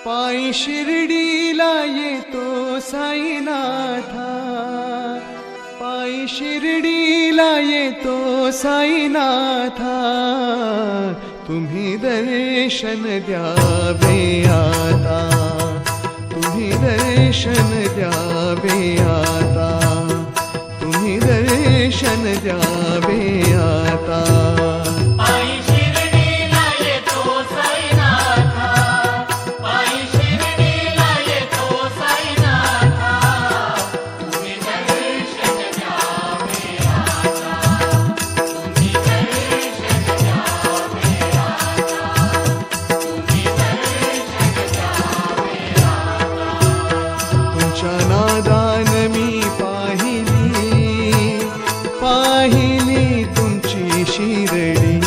पायी शिर्डीला येतो साईनाथा, पायी शिर्डीला येतो साईनाथा, तुम्ही दर्शन द्यावे आता, तुम्ही दर्शन द्यावे आता, तुम्ही दर्शन द्यावे आता। नादान मी पाहिली तुमची शिर्डी,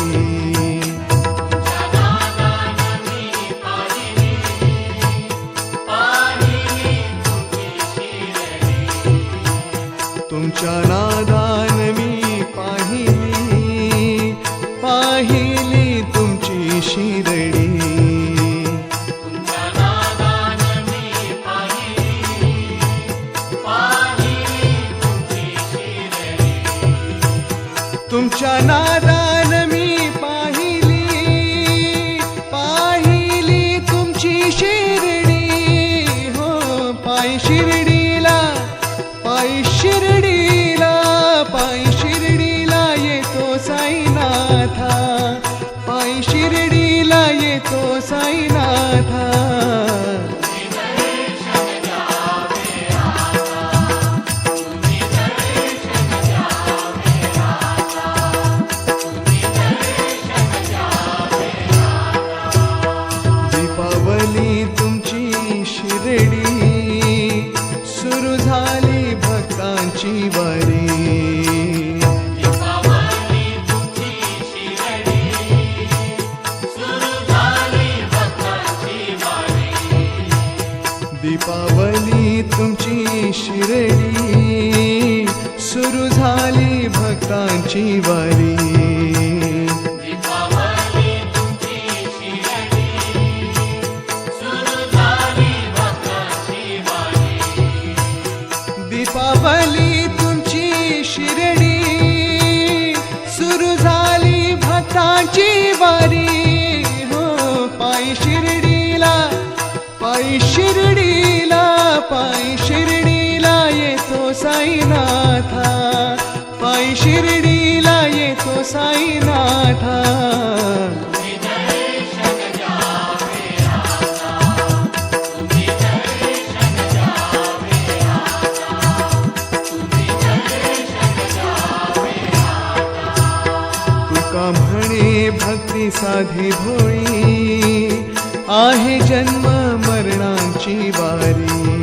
तुमच्या नादान मी पाहिली तुमची शिर्डी, तुमच्या नादान मी पाहिली तुमची शिर्डी, हो पायी शिर्डीला, पायी शिर्डीला, पायी शिर्डीला येतो साईनाथा, पायी शिर्डीला येतो साईनाथा। दीपावली तुमची शिर्डी, सुरू झाली भक्तांची वारी, दीपावली तुमची शिर्डी, सुरू झाली भक्तांची वारी, दीपावली तुमची शिर्डी, सुरू झाली भक्तांची वारी, दीपावली तुमची शिर्डी, सुरू झाली भक्तांची वारी, हो पायी शिर्डीला, पायी शिर्डीला, पायी शिर्डीला येतो साईनाथा, पायी शिर्डीला येतो साईनाथा। म्हणे भक्ती साधी भोळी, आहे जन्म मरणांची वारी,